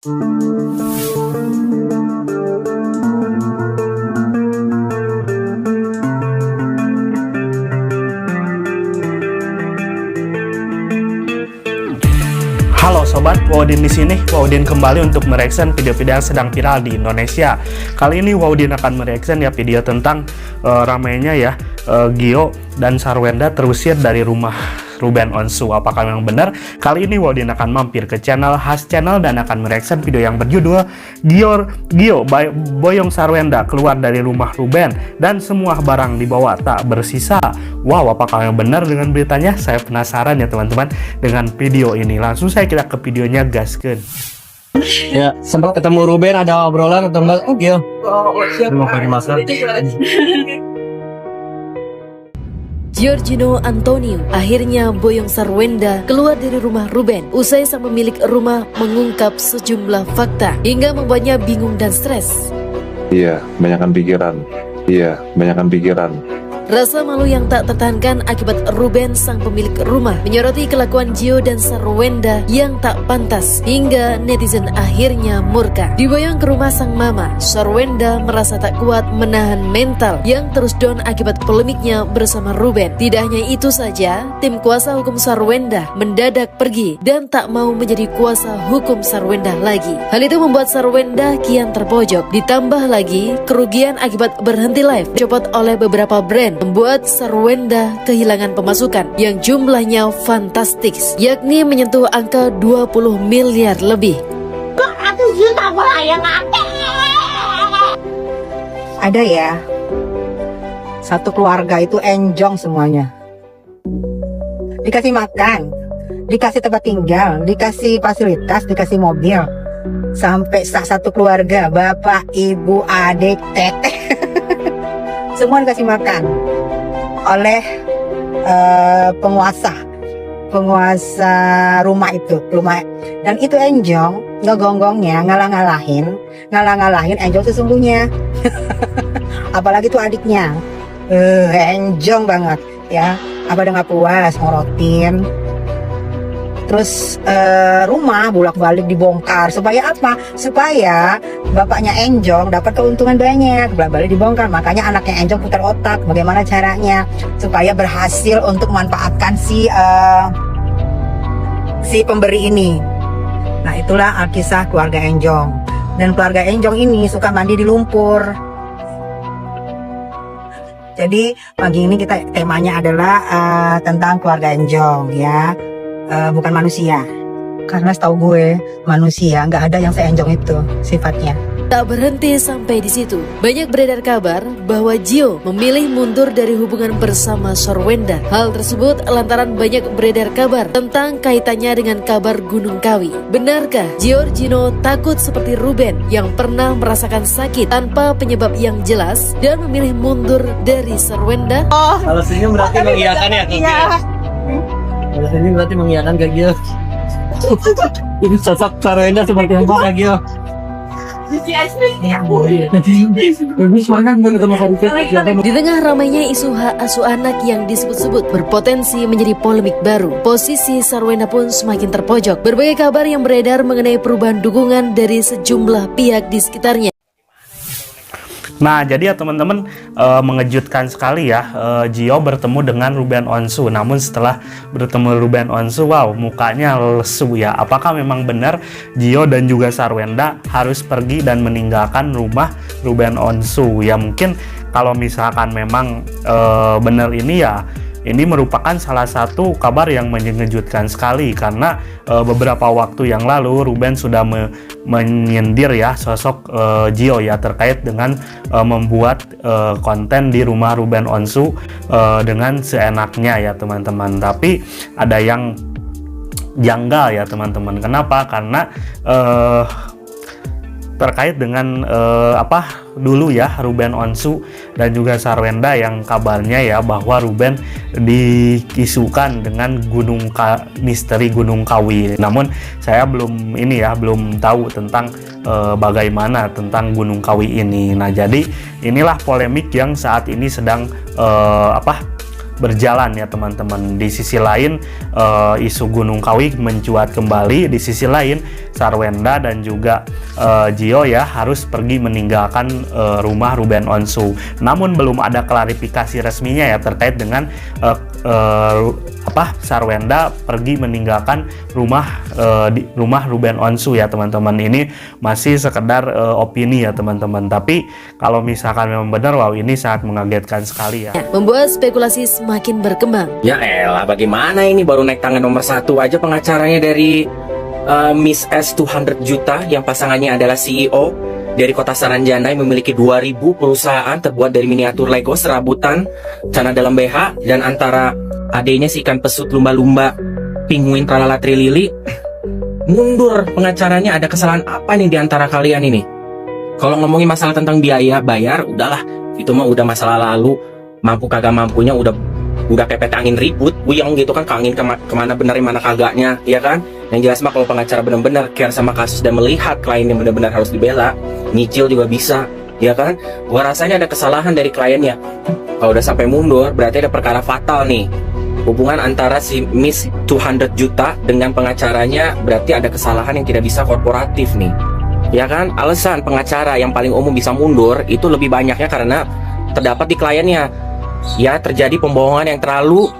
Halo sobat, Waudin di sini. Waudin kembali untuk mereaction video-video yang sedang viral di Indonesia. Kali ini Waudin akan mereaction ya video tentang ramainya ya Gio dan Sarwenda terusir dari rumah Ruben Onsu. Apakah memang benar? Kali ini Waudin akan mampir ke channel Has Channel dan akan mereaction video yang berjudul Gio boyong Sarwenda keluar dari rumah Ruben dan semua barang dibawa tak bersisa. Wow, apakah yang benar dengan beritanya? Saya penasaran ya teman-teman dengan video ini. Langsung saya kita ke videonya, gaskeun. Ya, sempat ketemu Ruben, ada obrolan atau enggak? Oh, Gio. Terima kasih. Giorgino Antonio akhirnya boyong Sarwenda keluar dari rumah Ruben usai sang pemilik rumah mengungkap sejumlah fakta hingga membuatnya bingung dan stres. Iya, banyakkan pikiran. Rasa malu yang tak tertahankan akibat Ruben sang pemilik rumah menyoroti kelakuan Gio dan Sarwenda yang tak pantas hingga netizen akhirnya murka. Diboyong ke rumah sang mama, Sarwenda merasa tak kuat menahan mental yang terus down akibat polemiknya bersama Ruben. Tidak hanya itu saja, tim kuasa hukum Sarwenda mendadak pergi dan tak mau menjadi kuasa hukum Sarwenda lagi. Hal itu membuat Sarwenda kian terpojok. Ditambah lagi kerugian akibat berhenti live dicopot oleh beberapa brand membuat Sarwenda kehilangan pemasukan yang jumlahnya fantastis, yakni menyentuh angka 20 miliar lebih. Ada ya, satu keluarga itu enjong semuanya. Dikasih makan, dikasih tempat tinggal, dikasih fasilitas, dikasih mobil. Sampai satu keluarga, bapak, ibu, adik, teteh semua dikasih makan oleh penguasa rumah itu, dan itu enjong ngegonggongnya, ngalah-ngalahin enjong sesungguhnya. Apalagi tuh adiknya, enjong banget ya. Apa udah nggak puas ngorotin, terus rumah bolak-balik dibongkar supaya apa? Supaya bapaknya enjong dapat keuntungan banyak, bolak-balik dibongkar. Makanya anaknya enjong putar otak bagaimana caranya supaya berhasil untuk memanfaatkan si pemberi ini. Nah, itulah kisah keluarga enjong. Dan keluarga enjong ini suka mandi di lumpur. Jadi pagi ini kita temanya adalah tentang keluarga enjong ya. Bukan manusia, karena setahu gue manusia nggak ada yang seenjong itu sifatnya. Tak berhenti sampai di situ, banyak beredar kabar bahwa Gio memilih mundur dari hubungan bersama Sarwenda. Hal tersebut lantaran banyak beredar kabar tentang kaitannya dengan kabar Gunung Kawi. Benarkah Giorgino takut seperti Ruben yang pernah merasakan sakit tanpa penyebab yang jelas dan memilih mundur dari Sarwenda? Kalau senyum berarti mengiyakan ya, Gio. Kalau senyum berarti mengiyakan Kak Gio. Ini sosok Sarwenda seperti apa, Kak Gio? Di tengah ramainya isu hak asuh anak yang disebut-sebut berpotensi menjadi polemik baru, posisi Sarwenda pun semakin terpojok. Berbagai kabar yang beredar mengenai perubahan dukungan dari sejumlah pihak di sekitarnya. Nah, jadi ya teman-teman, mengejutkan sekali ya, Gio bertemu dengan Ruben Onsu. Namun setelah bertemu Ruben Onsu, wow, mukanya lesu ya. Apakah memang benar Gio dan juga Sarwenda harus pergi dan meninggalkan rumah Ruben Onsu? Ya mungkin kalau misalkan memang benar ini ya, ini merupakan salah satu kabar yang mengejutkan sekali karena beberapa waktu yang lalu Ruben sudah menyindir ya sosok Gio ya terkait dengan membuat konten di rumah Ruben Onsu dengan seenaknya ya teman-teman. Tapi ada yang janggal ya teman-teman. Kenapa? Karena terkait dengan dulu ya Ruben Onsu dan juga Sarwenda yang kabarnya ya bahwa Ruben diisukan dengan misteri Gunung Kawi. Namun saya belum tahu tentang bagaimana tentang Gunung Kawi ini. Nah, jadi inilah polemik yang saat ini sedang berjalan ya teman-teman. Di sisi lain isu Gunung Kawi mencuat kembali, di sisi lain Sarwenda dan juga Gio ya harus pergi meninggalkan rumah Ruben Onsu. Namun belum ada klarifikasi resminya ya terkait dengan Sarwenda pergi meninggalkan rumah Ruben Onsu ya teman-teman. Ini masih sekedar opini ya teman-teman. Tapi kalau misalkan memang benar, wow, ini sangat mengagetkan sekali ya. Membuat spekulasi semakin berkembang. Ya elah, bagaimana ini baru naik tangan nomor 1 aja pengacaranya dari Miss S 200 juta yang pasangannya adalah CEO dari Kota Saranjana yang memiliki 2000 perusahaan terbuat dari miniatur Lego, serabutan, cana dalam BH, dan antara adanya si ikan pesut, lumba-lumba, penguin, tralala trilili. Mundur pengacaranya, ada kesalahan apa nih di antara kalian ini? Kalau ngomongin masalah tentang biaya bayar, udahlah, itu mah udah masalah lalu. Mampu kagak mampunya udah pepet angin ribut, buyang gitu kan, angin kemana bener mana kagaknya, ya kan? Yang jelas mah kalau pengacara benar-benar care sama kasus dan melihat klien yang benar-benar harus dibela, nyicil juga bisa, ya kan? Gua rasanya ada kesalahan dari kliennya. Kalau udah sampai mundur, berarti ada perkara fatal nih. Hubungan antara si Miss 200 juta dengan pengacaranya berarti ada kesalahan yang tidak bisa korporatif nih. Ya kan? Alasan pengacara yang paling umum bisa mundur itu lebih banyaknya karena terdapat di kliennya. Ya, terjadi pembohongan yang terlalu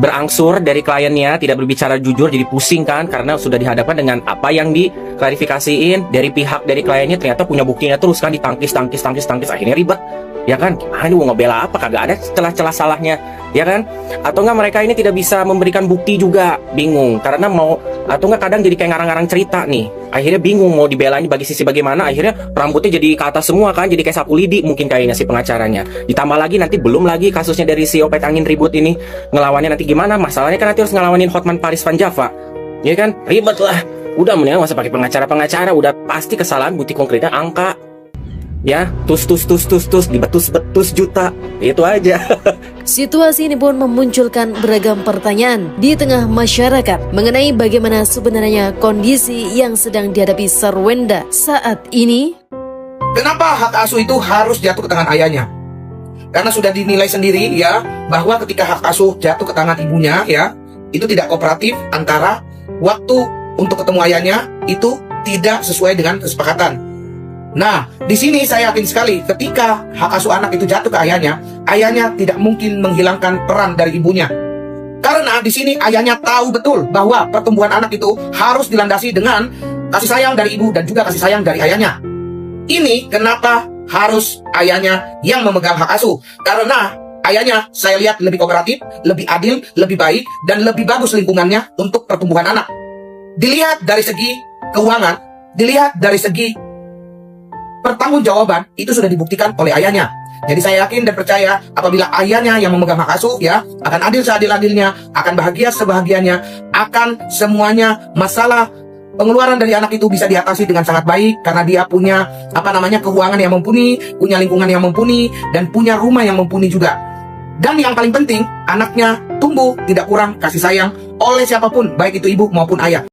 berangsur dari kliennya, tidak berbicara jujur, jadi pusing kan karena sudah dihadapkan dengan apa yang diklarifikasiin dari pihak dari kliennya, ternyata punya buktinya terus kan, ditangkis akhirnya ribet. Ya kan, ini mau ngebela apa, kagak ada celah-celah salahnya, ya kan? Atau enggak mereka ini tidak bisa memberikan bukti juga, bingung karena mau, atau enggak kadang jadi kayak ngarang-ngarang cerita nih, akhirnya bingung mau dibelanya bagi sisi bagaimana, akhirnya rambutnya jadi ke atas semua kan, jadi kayak sapu lidi mungkin kayaknya si pengacaranya. Ditambah lagi nanti belum lagi kasusnya dari si Opet Angin ribut ini, ngelawannya nanti gimana, masalahnya kan nanti harus ngelawanin Hotman Paris Van Java, ya kan, ribet lah. Udah mendingan masa pakai pengacara, udah pasti kesalahan, bukti konkretnya angka. Ya, dibetus-betus juta, itu aja. Situasi ini pun memunculkan beragam pertanyaan di tengah masyarakat mengenai bagaimana sebenarnya kondisi yang sedang dihadapi Sarwenda saat ini. Kenapa hak asuh itu harus jatuh ke tangan ayahnya? Karena sudah dinilai sendiri ya, bahwa ketika hak asuh jatuh ke tangan ibunya ya, itu tidak kooperatif, antara waktu untuk ketemu ayahnya itu tidak sesuai dengan kesepakatan. Nah, di sini saya yakin sekali ketika hak asuh anak itu jatuh ke ayahnya tidak mungkin menghilangkan peran dari ibunya. Karena di sini ayahnya tahu betul bahwa pertumbuhan anak itu harus dilandasi dengan kasih sayang dari ibu dan juga kasih sayang dari ayahnya. Ini kenapa harus ayahnya yang memegang hak asuh. Karena ayahnya saya lihat lebih kooperatif, lebih adil, lebih baik, dan lebih bagus lingkungannya untuk pertumbuhan anak. Dilihat dari segi keuangan, dilihat dari segi pertanggungjawaban, itu sudah dibuktikan oleh ayahnya. Jadi saya yakin dan percaya apabila ayahnya yang memegang hak asuh ya, akan adil seadil-adilnya, akan bahagia sebahagianya, akan semuanya masalah pengeluaran dari anak itu bisa diatasi dengan sangat baik karena dia punya keuangan yang mumpuni, punya lingkungan yang mumpuni, dan punya rumah yang mumpuni juga. Dan yang paling penting, anaknya tumbuh tidak kurang kasih sayang oleh siapapun, baik itu ibu maupun ayah.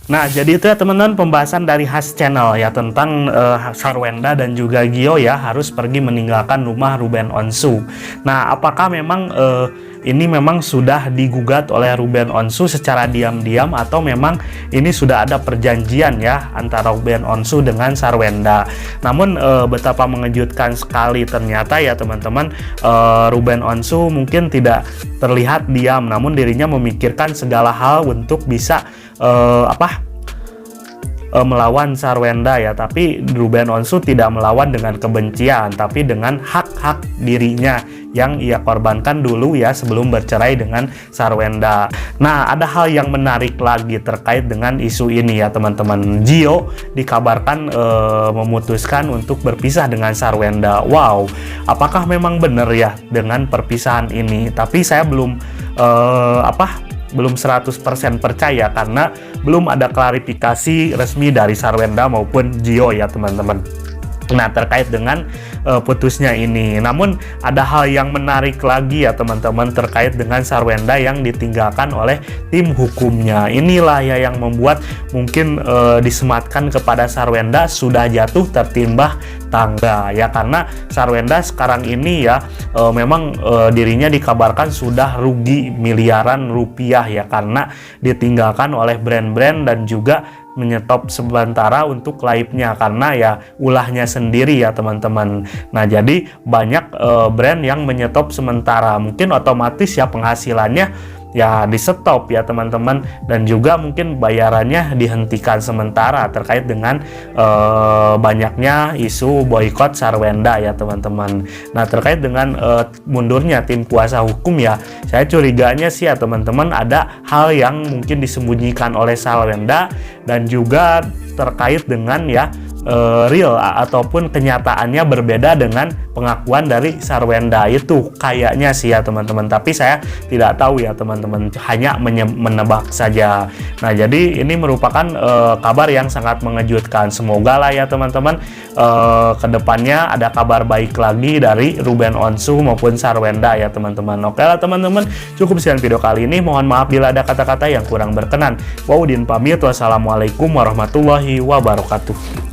Nah, jadi itu ya teman-teman pembahasan dari Has Channel ya tentang Sarwenda dan juga Gio ya harus pergi meninggalkan rumah Ruben Onsu. Nah, apakah memang ini memang sudah digugat oleh Ruben Onsu secara diam-diam atau memang ini sudah ada perjanjian ya antara Ruben Onsu dengan Sarwenda. Namun betapa mengejutkan sekali ternyata ya teman-teman, Ruben Onsu mungkin tidak terlihat diam, namun dirinya memikirkan segala hal untuk bisa melawan Sarwenda ya, tapi Ruben Onsu tidak melawan dengan kebencian, tapi dengan hak-hak dirinya yang ia korbankan dulu ya sebelum bercerai dengan Sarwenda. Nah, ada hal yang menarik lagi terkait dengan isu ini ya teman-teman. Gio dikabarkan memutuskan untuk berpisah dengan Sarwenda. Wow, apakah memang benar ya dengan perpisahan ini? Tapi saya belum 100% percaya karena belum ada klarifikasi resmi dari Sarwenda maupun Gio ya teman-teman. Nah, terkait dengan putusnya ini. Namun ada hal yang menarik lagi ya teman-teman terkait dengan Sarwenda yang ditinggalkan oleh tim hukumnya. Inilah ya yang membuat mungkin disematkan kepada Sarwenda sudah jatuh tertimbah tangga ya, karena Sarwenda sekarang ini ya memang dirinya dikabarkan sudah rugi miliaran rupiah ya, karena ditinggalkan oleh brand-brand dan juga menyetop sementara untuk live-nya karena ya ulahnya sendiri ya teman-teman. Nah, jadi banyak brand yang menyetop sementara, mungkin otomatis ya penghasilannya ya di stop ya teman-teman, dan juga mungkin bayarannya dihentikan sementara terkait dengan banyaknya isu boykot Sarwenda ya teman-teman. Nah, terkait dengan mundurnya tim kuasa hukum ya, saya curiganya sih ya teman-teman ada hal yang mungkin disembunyikan oleh Sarwenda dan juga terkait dengan ya real ataupun kenyataannya berbeda dengan pengakuan dari Sarwenda itu kayaknya sih ya teman-teman, tapi saya tidak tahu ya teman-teman, hanya menebak saja. Nah, jadi ini merupakan kabar yang sangat mengejutkan. Semoga lah ya teman-teman kedepannya ada kabar baik lagi dari Ruben Onsu maupun Sarwenda ya teman-teman. Oke lah teman-teman, cukup sekian video kali ini, mohon maaf bila ada kata-kata yang kurang berkenan. Waudin pamit, wassalamualaikum warahmatullahi wabarakatuh.